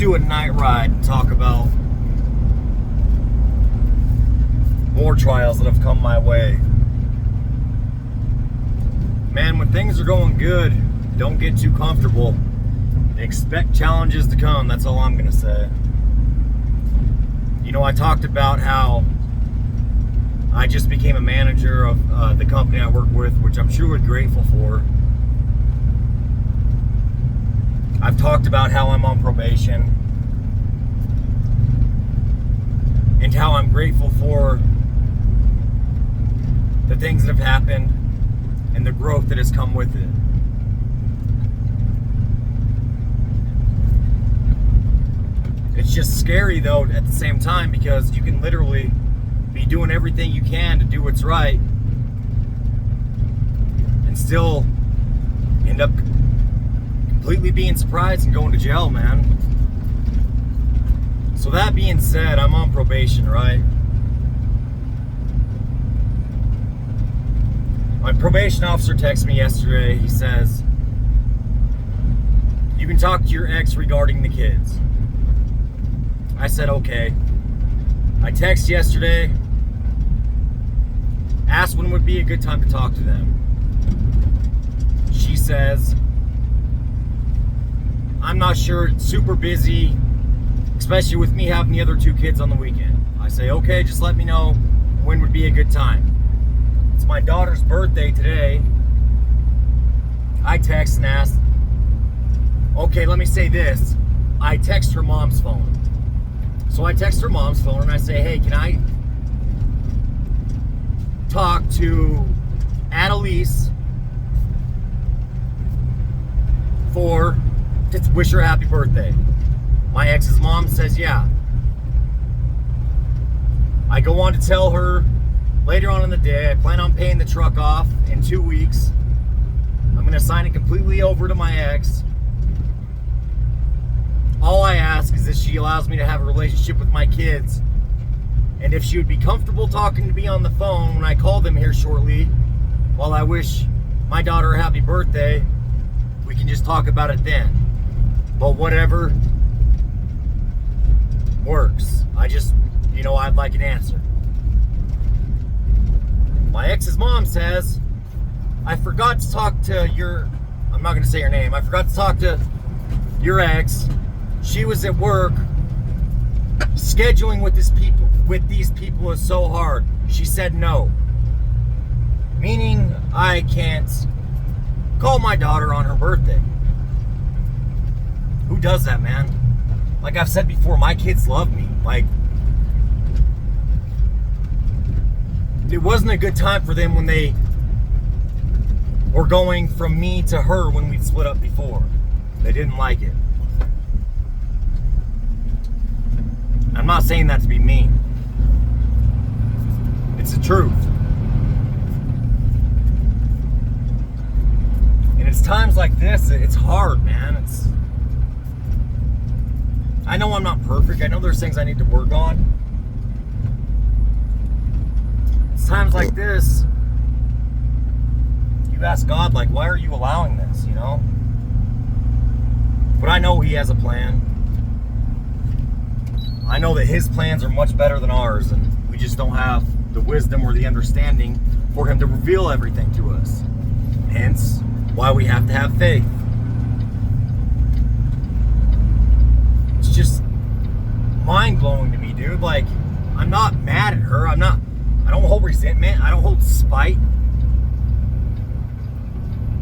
do a night ride and talk about more trials that have come my way. Man, when things are going good, don't get too comfortable. Expect challenges to come. That's all I'm gonna say. You know, I talked about how I just became a manager of the company I work with, which I'm truly grateful for. I've talked about how I'm on probation and how I'm grateful for the things that have happened and the growth that has come with it. It's just scary though at the same time, because you can literally be doing everything you can to do what's right and still end up completely being surprised and going to jail, man. So that being said, I'm on probation, right? My probation officer texted me yesterday. He says, you can talk to your ex regarding the kids. I said, okay. I texted yesterday, asked when would be a good time to talk to them. She says, I'm not sure, it's super busy, especially with me having the other two kids on the weekend. I say, okay, just let me know when would be a good time. It's my daughter's birthday today. I text and ask, okay, let me say this. I text her mom's phone. So I text her mom's phone and I say, hey, can I talk to Annalise to wish her a happy birthday? My ex's mom says, yeah. I go on to tell her later on in the day, I plan on paying the truck off in 2 weeks. I'm going to sign it completely over to my ex. All I ask is that she allows me to have a relationship with my kids, and if she would be comfortable talking to me on the phone when I call them here shortly, while I wish my daughter a happy birthday, we can just talk about it then. But whatever works. I'd like an answer. My ex's mom says, I forgot to talk to I'm not going to say her name. I forgot to talk to your ex. She was at work. Scheduling with these people is so hard. She said no. Meaning I can't call my daughter on her birthday. Who does that, man? Like I've said before, my kids love me. Like, it wasn't a good time for them when they were going from me to her when we'd split up before. They didn't like it. I'm not saying that to be mean. It's the truth. And it's times like this, it's hard, man. I know I'm not perfect. I know there's things I need to work on. It's times like this, you ask God, like, why are you allowing this, you know? But I know He has a plan. I know that His plans are much better than ours, and we just don't have the wisdom or the understanding for Him to reveal everything to us. Hence, why we have to have faith. It's just mind-blowing to me, dude. Like, I'm not mad at her. I don't hold resentment. I don't hold spite.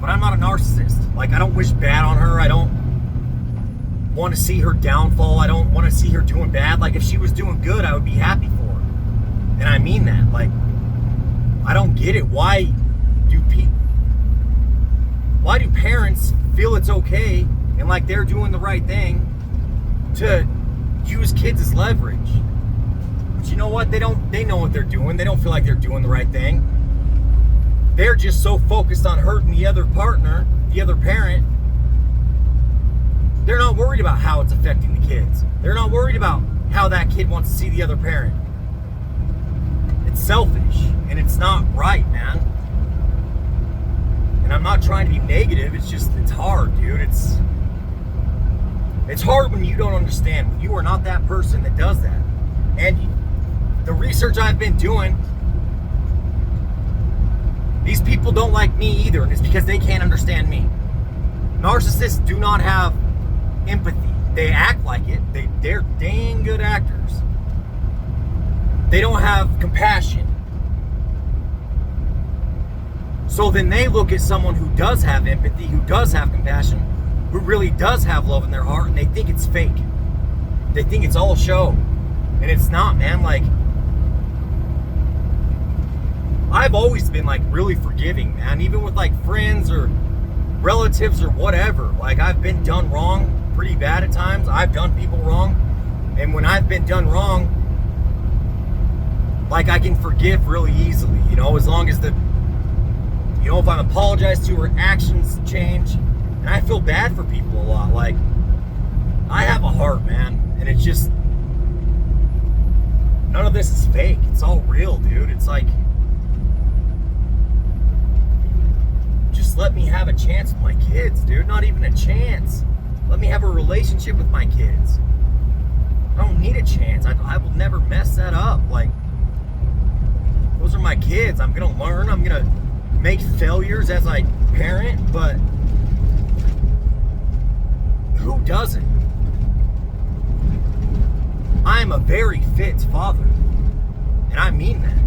But I'm not a narcissist. Like, I don't wish bad on her. I don't want to see her downfall. I don't want to see her doing bad. Like, if she was doing good, I would be happy for her. And I mean that. Like, I don't get it. Why do parents feel it's okay and like they're doing the right thing to use kids as leverage? But you know what? They know what they're doing. They don't feel like they're doing the right thing. They're just so focused on hurting the other partner, the other parent. They're not worried about how it's affecting the kids. They're not worried about how that kid wants to see the other parent. It's selfish, and it's not right, man. And I'm not trying to be negative. It's just, it's hard, dude. It's It's hard when you don't understand, when you are not that person that does that. And the research I've been doing, these people don't like me either, and it's because they can't understand me. Narcissists do not have empathy. They act like it. They're dang good actors. They don't have compassion. So then they look at someone who does have empathy, who does have compassion, who really does have love in their heart, and they think it's fake. They think it's all show. And it's not, man. Like, I've always been like really forgiving, man. Even with like friends or relatives or whatever. Like, I've been done wrong pretty bad at times. I've done people wrong. And when I've been done wrong, like, I can forgive really easily, you know, as long as if I'm apologized to or actions change. And I feel bad for people a lot. Like, I have a heart, man. And it's just, none of this is fake. It's all real, dude. It's like, just let me have a chance with my kids, dude. Not even a chance. Let me have a relationship with my kids. I don't need a chance. I will never mess that up. Like, those are my kids. I'm going to learn. I'm going to make failures as I parent, but who doesn't? I am a very fit father, and I mean that.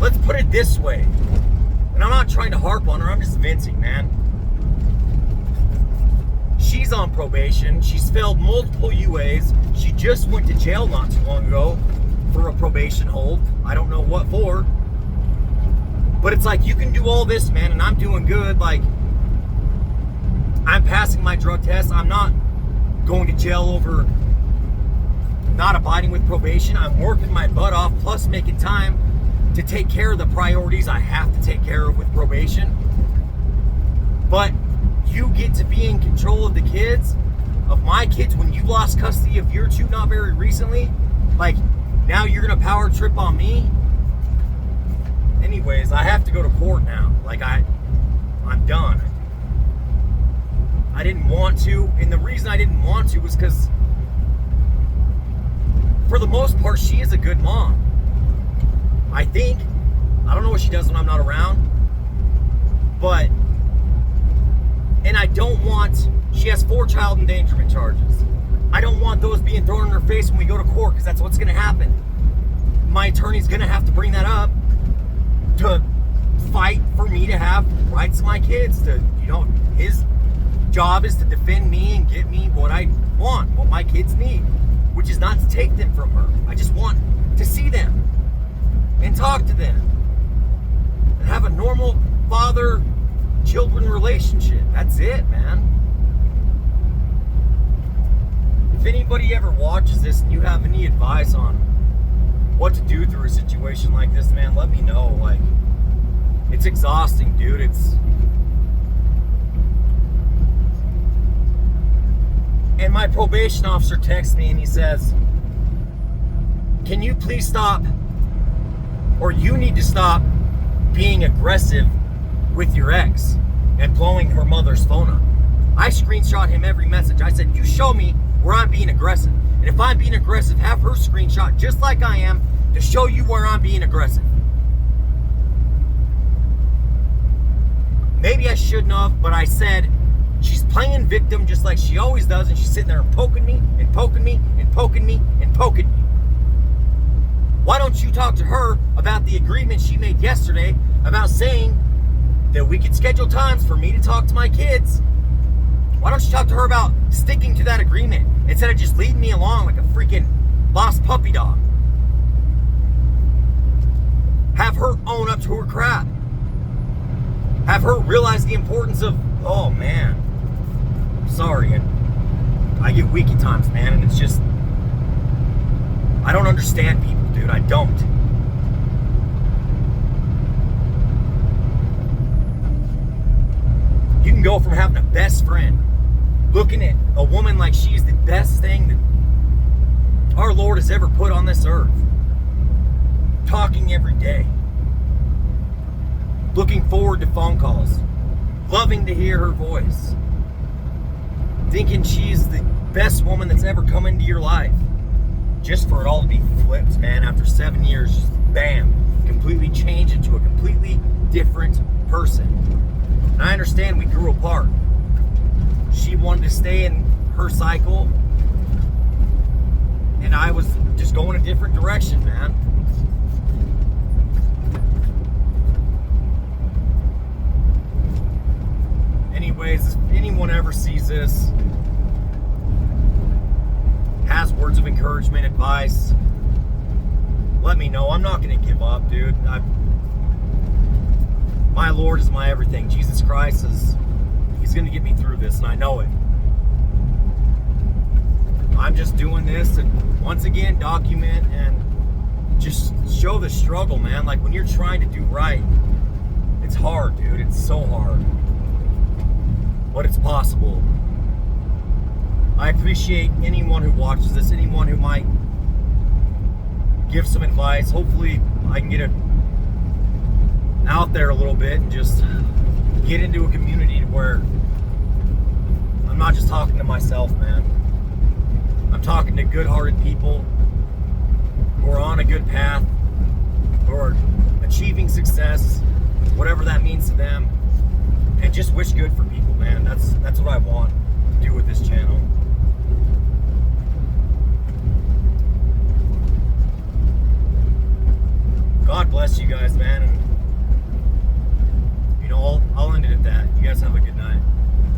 Let's put it this way, and I'm not trying to harp on her, I'm just venting, man. She's on probation. She's failed multiple UAs. She just went to jail not too long ago for a probation hold. I don't know what for. But it's like, you can do all this, man, and I'm doing good. Like, I'm passing my drug test. I'm not going to jail over not abiding with probation. I'm working my butt off, plus making time to take care of the priorities I have to take care of with probation. But you get to be in control of the kids, of my kids, when you lost custody of your two not very recently. Like, now you're gonna power trip on me? Anyways, I have to go to court now. Like, I'm done. I didn't want to, and the reason I didn't want to was because, for the most part, she is a good mom. I think. I don't know what she does when I'm not around. But, and I don't want, she has 4 child endangerment charges. I don't want those being thrown in her face when we go to court, because that's what's going to happen. My attorney's going to have to bring that up to fight for me to have rights to my kids. To, you know, his job is to defend me and get me what I want, what my kids need, which is not to take them from her. I just want to see them and talk to them and have a normal father-children relationship. That's it, man. If anybody ever watches this and you have any advice on what to do through a situation like this, man, let me know. Like, it's exhausting, dude. And my probation officer texts me and he says, can you please stop, or you need to stop being aggressive with your ex and blowing her mother's phone up. I screenshot him every message. I said, you show me where I'm being aggressive. And if I'm being aggressive, have her screenshot just like I am to show you where I'm being aggressive. Maybe I shouldn't have, but I said, she's playing victim just like she always does, and she's sitting there and poking me and poking me and poking me and poking me. Why don't you talk to her about the agreement she made yesterday about saying that we could schedule times for me to talk to my kids? Why don't you talk to her about sticking to that agreement instead of just leading me along like a freaking lost puppy dog? Have her own up to her crap. Have her realize the importance of, oh man, sorry, and I get weak at times, man, and it's just, I don't understand people, dude. I don't. You can go from having a best friend, looking at a woman like she's the best thing that our Lord has ever put on this earth, talking every day, looking forward to phone calls, loving loving to hear her voice, thinking she's the best woman that's ever come into your life, just for it all to be flipped, man. After 7 years, just bam, completely change into a completely different person. And I understand we grew apart. She wanted to stay in her cycle, and I was just going a different direction, man. Anyways, if anyone ever sees this, has words of encouragement, advice, let me know. I'm not going to give up, dude. My Lord is my everything. Jesus Christ He's going to get me through this, and I know it. I'm just doing this to, once again, document and just show the struggle, man. Like, when you're trying to do right, it's hard, dude. It's so hard. But it's possible. I appreciate anyone who watches this, anyone who might give some advice. Hopefully, I can get it out there a little bit and just get into a community where I'm not just talking to myself, man. I'm talking to good-hearted people who are on a good path, who are achieving success, whatever that means to them, and just wish good for people, man. That's what I want to do with this channel.